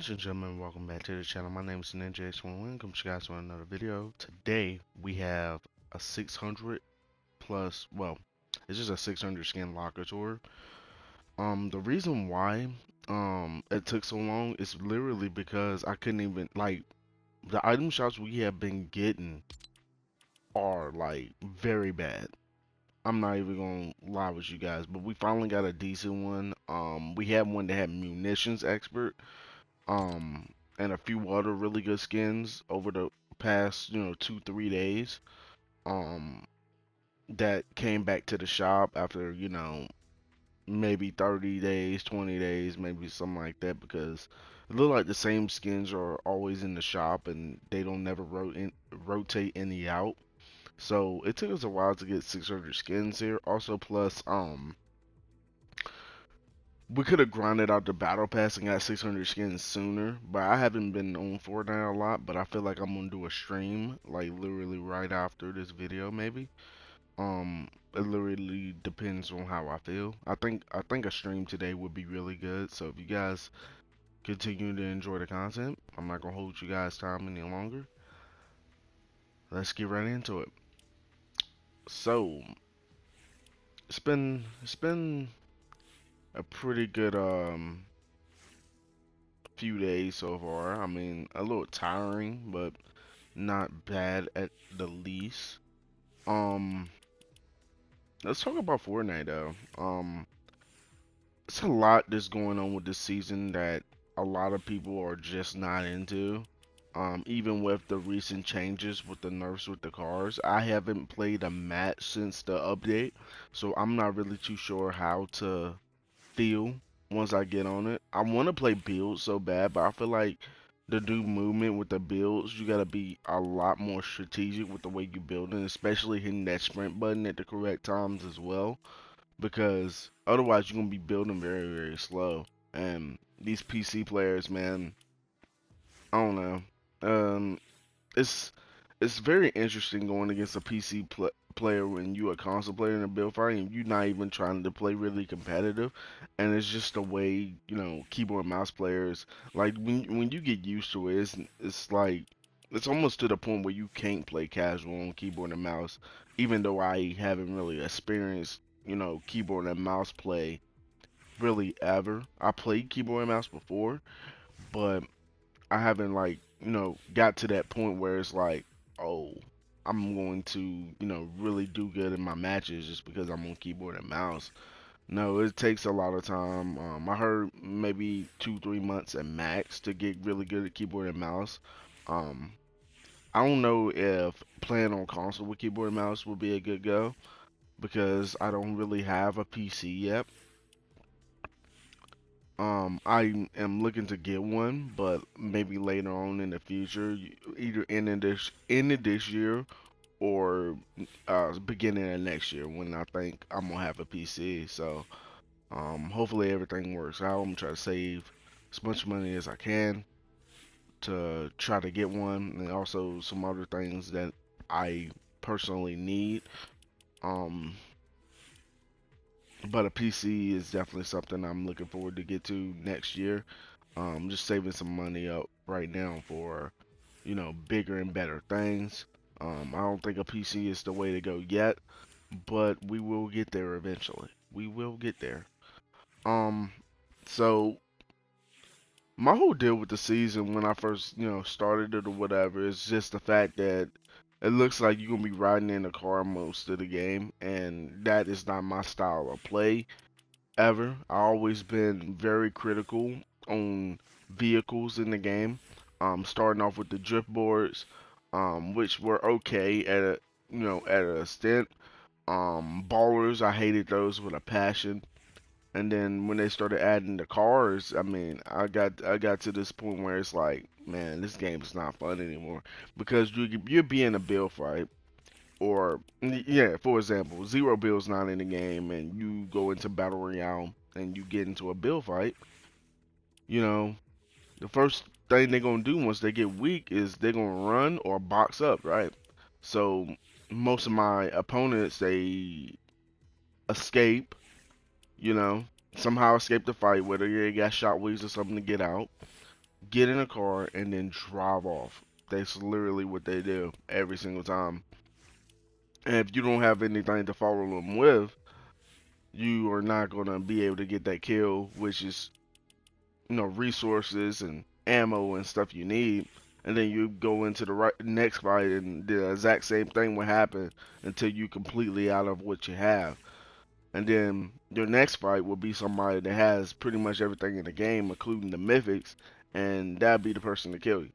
Ladies and gentlemen, welcome back to the channel. My name is TheNinjaX21's. Come to you guys with another video. Today we have a 600 plus, well, it's just a 600 skin locker tour. The reason why it took so long is literally because I couldn't even like the item shots we have been getting are like very bad. I'm not even gonna lie with you guys, but we finally got a decent one. We had one that had munitions expert. um, and a few other really good skins over the past, 2, 3 days. Um, that came back to the shop after, maybe 30 days, 20 days, maybe something like that, because it looked like the same skins are always in the shop and they don't never rotate any out. So it took us a while to get 600 skins here. Also, plus, we could have grinded out the battle pass and got 600 skins sooner, but I haven't been on Fortnite a lot. But I feel like I'm gonna do a stream, like literally right after this video, maybe. It literally depends on how I feel. I think a stream today would be really good. So if you guys continue to enjoy the content, I'm not gonna hold you guys time any longer. Let's get right into it. So it's been a pretty good few days so far. I mean, a little tiring, but not bad at the least. Um, let's talk about Fortnite though. It's a lot that's going on with this season that a lot of people are just not into. Even with the recent changes with the nerfs with the cars, I haven't played a match since the update, so I'm not really too sure how to feel once I get on it. I want to play builds so bad, but I feel like the new movement with the builds, you gotta be a lot more strategic with the way you build it, especially hitting that sprint button at the correct times as well, because otherwise you're gonna be building very, very slow. And these PC players, man, I don't know. Um, it's it's very interesting going against a player when you a console player in a build fight and you're not even trying to play really competitive, and it's just the way keyboard and mouse players, like when you get used to it, it's like it's almost to the point where you can't play casual on keyboard and mouse, even though I haven't really experienced keyboard and mouse play really ever. I played keyboard and mouse before, but I haven't like, got to that point where it's like, oh, I'm going to, really do good in my matches just because I'm on keyboard and mouse. No, it takes a lot of time. I heard maybe 2, 3 months at max to get really good at keyboard and mouse. Um, I don't know if playing on console with keyboard and mouse would be a good go because I don't really have a PC yet. I am looking to get one, but maybe later on in the future, either end of this year or beginning of next year when I think I'm gonna have a PC. So, hopefully everything works out. I'm gonna try to save as much money as I can to try to get one, and also some other things that I personally need. Um, but a PC is definitely something I'm looking forward to get to next year. Just saving some money up right now for, bigger and better things. I don't think a PC is the way to go yet, but we will get there eventually. We will get there. Um, so my whole deal with the season when I first, started it or whatever is just the fact that it looks like you're gonna be riding in a car most of the game, and that is not my style of play ever. I always been very critical on vehicles in the game. Starting off with the drift boards, which were okay at a at an extent. Ballers, I hated those with a passion. And then when they started adding the cars, I mean, I got to this point where it's like, man, this game is not fun anymore because you're being a build fight or yeah, for example, zero bill's not in the game, and you go into battle royale and you get into a bill fight. You know, the first thing they're gonna do once they get weak is they're gonna run or box up, right? So most of my opponents they escape, you know, somehow escape the fight, whether they got shot waves or something to get out. get in a car and then drive off. That's literally what they do every single time. And if you don't have anything to follow them with, you are not gonna be able to get that kill, which is, resources and ammo and stuff you need. And then you go into the next fight, and the exact same thing will happen until you completely out of what you have. And then your next fight will be somebody that has pretty much everything in the game, including the mythics, and that'll be the person to kill you.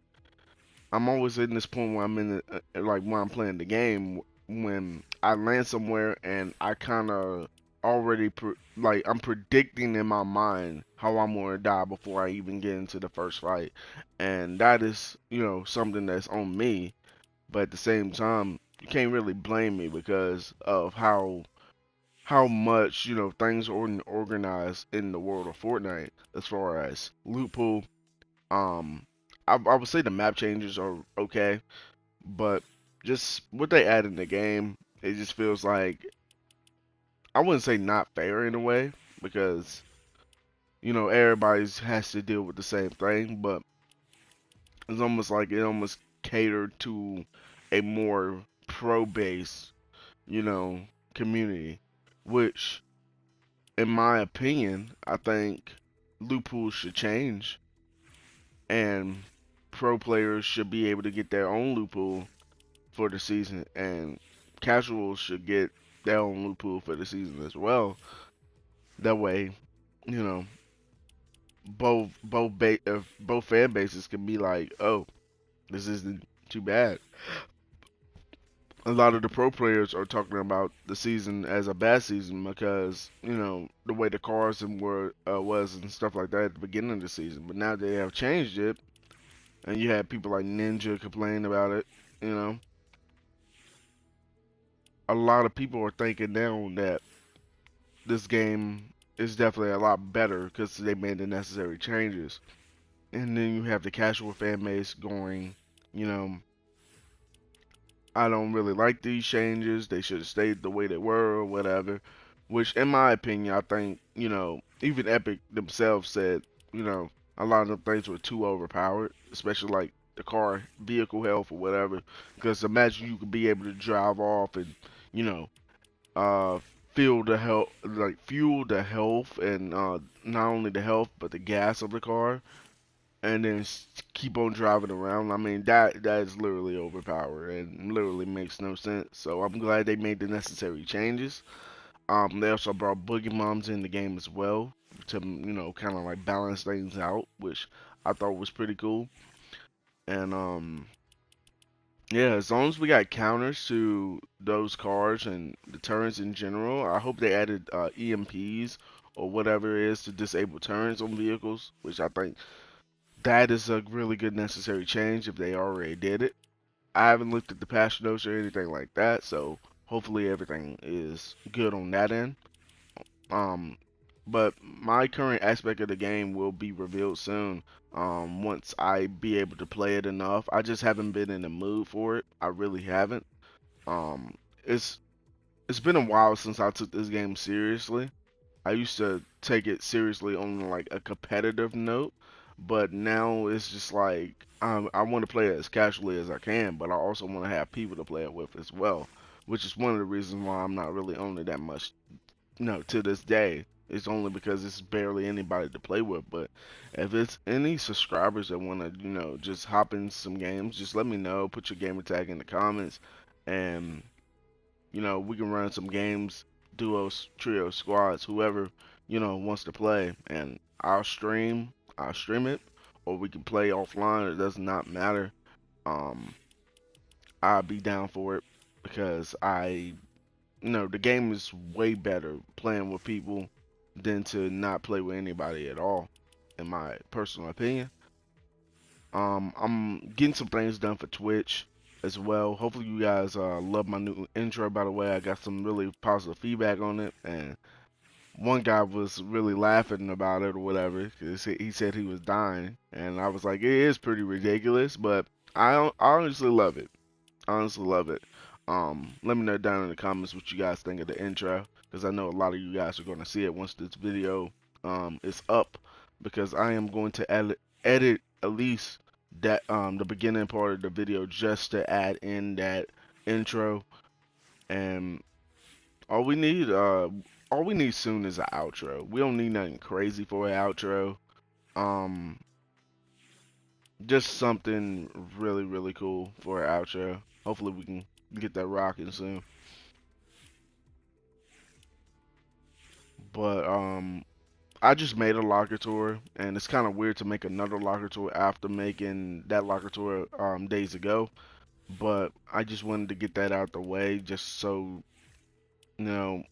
I'm always in this point where I'm in like when I'm playing the game, when I land somewhere and I kind of already like I'm predicting in my mind how I'm gonna die before I even get into the first fight, and that is something that's on me. But at the same time, you can't really blame me because of how much things are organized in the world of Fortnite as far as loot pool. um, I would say the map changes are okay, but just what they add in the game, it just feels like, I wouldn't say not fair in a way, because everybody's has to deal with the same thing, but it's almost like it almost catered to a more pro-based, you know, community, which, in my opinion, I think loot pools should change, and pro players should be able to get their own loot pool for the season, and casuals should get their own loot pool for the season as well. That way, you know, both fan bases can be like, oh, this isn't too bad. A lot of the pro players are talking about the season as a bad season because the way the cars and were was and stuff like that at the beginning of the season. But now they have changed it, and you had people like Ninja complain about it. You know, a lot of people are thinking now that this game is definitely a lot better because they made the necessary changes. And then you have the casual fan base going, you know, I don't really like these changes. They should have stayed the way they were or whatever. Which, in my opinion, I think, even Epic themselves said, a lot of them things were too overpowered, especially like the car vehicle health or whatever. Because imagine you could be able to drive off and, you know, uh, fuel the health, and not only the health but the gas of the car, and then keep on driving around. I mean, that is literally overpowered and literally makes no sense. So I'm glad they made the necessary changes. They also brought boogie moms in the game as well to kind of like balance things out, which I thought was pretty cool. And yeah, as long as we got counters to those cars and the turrets in general, I hope they added EMPs or whatever it is to disable turrets on vehicles, which I think that is a really good necessary change if they already did it. I haven't looked at the patch notes or anything like that, so hopefully everything is good on that end. Um, but my current aspect of the game will be revealed soon. Once I be able to play it enough. I just haven't been in the mood for it. I really haven't. Um, it's it's been a while since I took this game seriously. I used to take it seriously on like a competitive note, but now it's just like I want to play it as casually as I can, but I also want to have people to play it with as well, which is one of the reasons why I'm not really on it that much. No, to this day, it's only because it's barely anybody to play with. But if it's any subscribers that want to, just hop in some games, just let me know. Put your gamer tag in the comments, and we can run some games, duos, trios, squads, whoever, wants to play. And I'll stream it, or we can play offline. It does not matter. Um, I'll be down for it because the game is way better playing with people than to not play with anybody at all, in my personal opinion. I'm getting some things done for Twitch as well. Hopefully you guys love my new intro. By the way, I got some really positive feedback on it, and one guy was really laughing about it or whatever because he said he was dying, and I was like, it is pretty ridiculous, but I honestly love it. Honestly love it. Let me know down in the comments what you guys think of the intro, because I know a lot of you guys are going to see it once this video is up, because I am going to edit at least that the beginning part of the video just to add in that intro. And all we need all we need soon is an outro. We don't need nothing crazy for an outro. Um just something really really cool for an outro. Hopefully we can get that rocking soon. But I just made a locker tour, and it's kind of weird to make another locker tour after making that locker tour days ago. But I just wanted to get that out the way, just so you know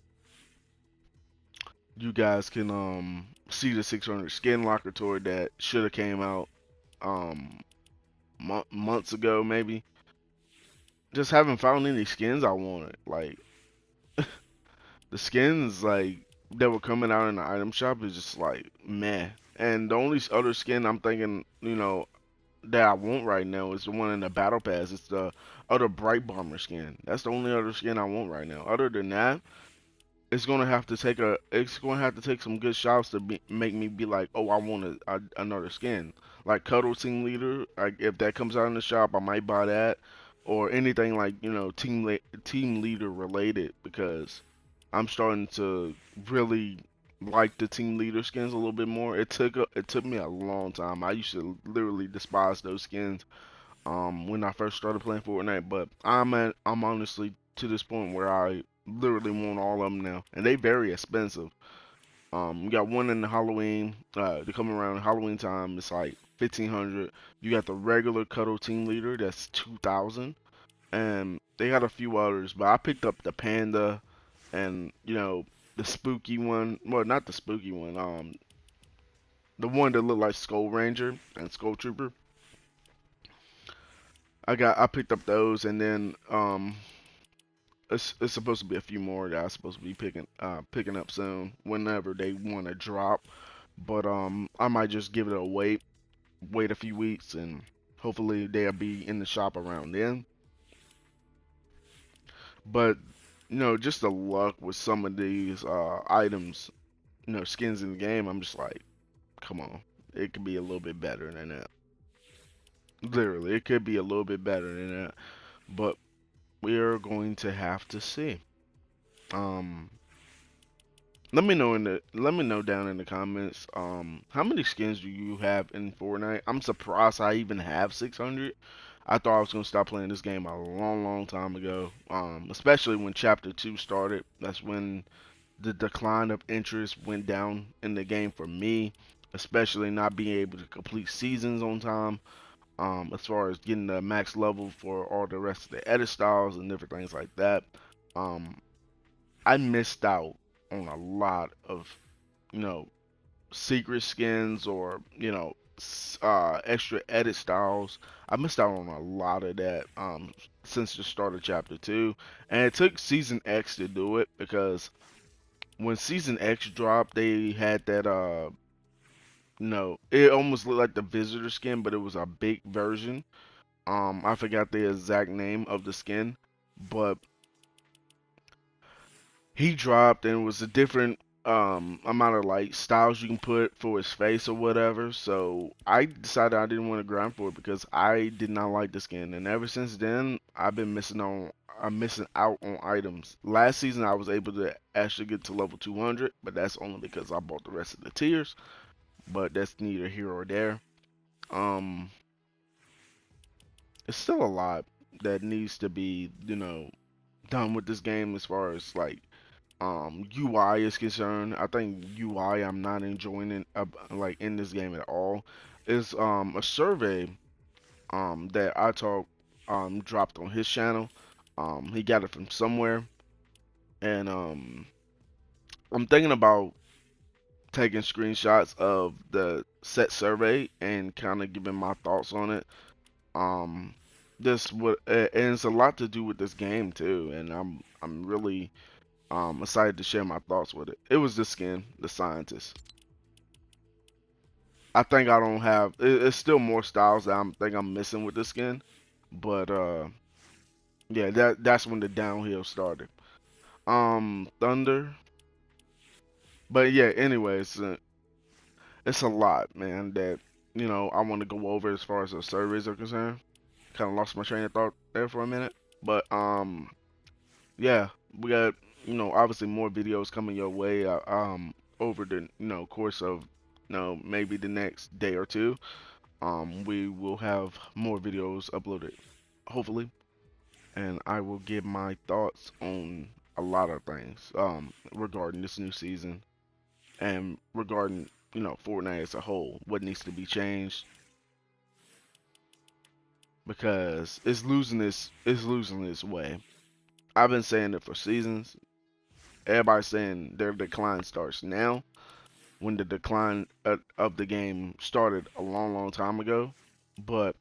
you guys can see the 600 skin locker tour that should have came out um months ago maybe. Just haven't found any skins I wanted. Like the skins like that were coming out in the item shop is just like meh. And the only other skin I'm thinking, that I want right now is the one in the battle pass. It's the other bright bomber skin. That's the only other skin I want right now. Other than that, it's gonna have to take some good shots to make me be like, oh, I want another skin. Like Cuddle Team Leader. Like if that comes out in the shop, I might buy that, or anything like team leader related, because I'm starting to really like the team leader skins a little bit more. It took me a long time. I used to literally despise those skins when I first started playing Fortnite, but I'm honestly to this point where I literally want all of them now, and they very expensive. We got one in the Halloween. They come around Halloween time. It's like 1,500. You got the regular Cuddle Team Leader. That's 2,000, and they got a few others. But I picked up the Panda, and the spooky one. Well, not the spooky one. The one that looked like Skull Ranger and Skull Trooper. I picked up those, and then it's supposed to be a few more that I'm supposed to be picking up soon whenever they want to drop. But I might just give it a wait a few weeks, and hopefully they'll be in the shop around then. But just the luck with some of these items, skins in the game, I'm just like, come on, it could be a little bit better than that. Literally, it could be a little bit better than that. But we're going to have to see. Um, let me know down in the comments. How many skins do you have in Fortnite? I'm surprised I even have 600. I thought I was gonna stop playing this game a long, long time ago. Especially when Chapter 2 started. That's when the decline of interest went down in the game for me. Especially not being able to complete seasons on time. As far as getting the max level for all the rest of the edit styles and different things like that. Um, I missed out on a lot of, you know, secret skins or, extra edit styles. I missed out on a lot of that since the start of Chapter 2. And it took Season X to do it because when Season X dropped, they had that, it almost looked like the Visitor skin, but it was a big version. I forgot the exact name of the skin, but he dropped and it was a different amount of like styles you can put for his face or whatever. So I decided I didn't want to grind for it because I did not like the skin, and ever since then I've been I'm missing out on items. Last season I was able to actually get to level 200, but that's only because I bought the rest of the tiers. But that's neither here or there. Um, it's still a lot that needs to be, done with this game as far as like UI is concerned. I think UI I'm not enjoying it like in this game at all. Is a survey that I talk dropped on his channel. He got it from somewhere, and I'm thinking about taking screenshots of the set survey and kind of giving my thoughts on it. Um, this would and it's a lot to do with this game too, and I'm really excited to share my thoughts with it. It was the skin, the scientist. I think I don't have. It's still more styles that I'm missing with the skin, but yeah, that's when the downhill started. Thunder, but yeah. Anyways, it's a lot, man. That I want to go over as far as the surveys are concerned. Kind of lost my train of thought there for a minute, but yeah, we got obviously more videos coming your way over the course of maybe the next day or two. We will have more videos uploaded, hopefully, and I will give my thoughts on a lot of things regarding this new season and regarding Fortnite as a whole, what needs to be changed because it's losing its way. I've been saying it for seasons. Everybody's saying their decline starts now, when the decline of the game started a long, long time ago. But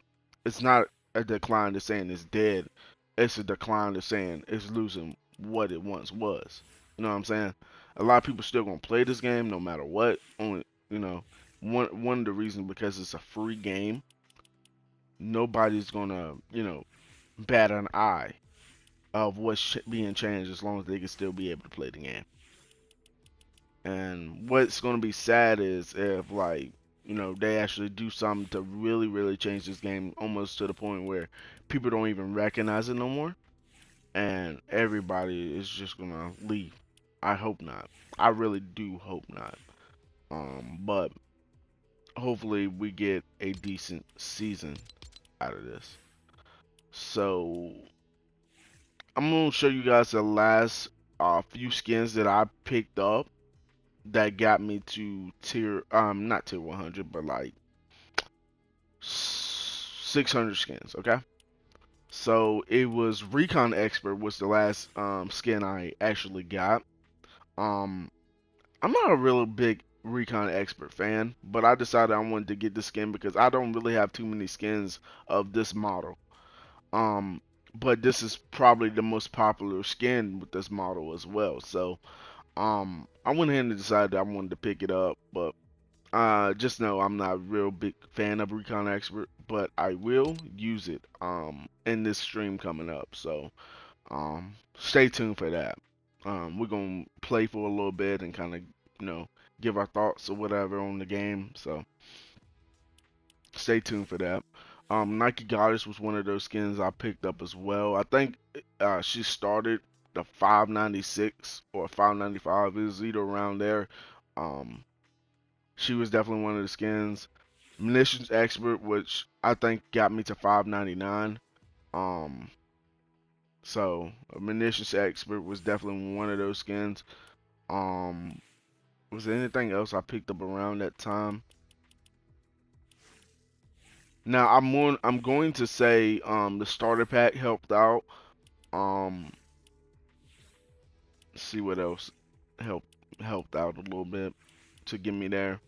it's not a decline that's saying it's dead. It's a decline that's saying it's losing what it once was. You know what I'm saying? A lot of people still gonna play this game no matter what. Only one of the reasons because it's a free game. Nobody's gonna bat an eye of what's being changed as long as they can still be able to play the game. And what's going to be sad is if, like, they actually do something to really, really change this game almost to the point where people don't even recognize it no more. And everybody is just going to leave. I hope not. I really do hope not. But hopefully we get a decent season out of this. So I'm going to show you guys the last few skins that I picked up that got me to tier not tier 100 but like 600 skins. Okay, so it was Recon Expert was the last skin I actually got. um I'm not a real big Recon Expert fan, but I decided I wanted to get this skin because I don't really have too many skins of this model. um but this is probably the most popular skin with this model as well, so I went ahead and decided I wanted to pick it up. But just know I'm not a real big fan of Recon Expert, but I will use it in this stream coming up. So stay tuned for that. We're gonna play for a little bit and kind of give our thoughts or whatever on the game. So stay tuned for that. Nike Goddess was one of those skins I picked up as well. I think she started the 596 or 595, is either around there. Um, she was definitely one of the skins. Munitions Expert, which I think got me to 599. Um, so Munitions Expert was definitely one of those skins. Um, was there anything else I picked up around that time? Now I'm going to say the starter pack helped out. Um, see what else helped helped out a little bit to get me there.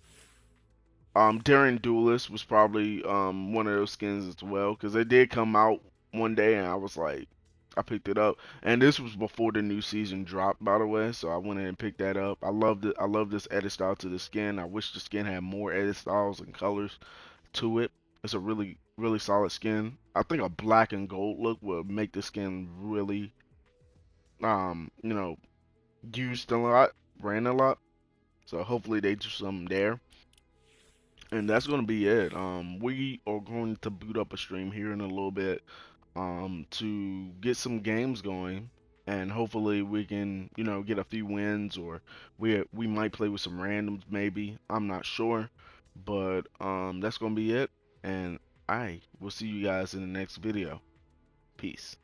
Daring Duelist was probably one of those skins as well because they did come out one day and I was like, I picked it up, and this was before the new season dropped, by the way. So I went in and picked that up. I loved it. I love this edit style to the skin. I wish the skin had more edit styles and colors to it. It's a really, really solid skin. I think a black and gold look would make the skin really, um, you know, used a lot, ran a lot. So hopefully they do something there. And that's gonna be it. We are going to boot up a stream here in a little bit, to get some games going, and hopefully we can, get a few wins, or we might play with some randoms, maybe. I'm not sure, but that's gonna be it, and I will see you guys in the next video. Peace.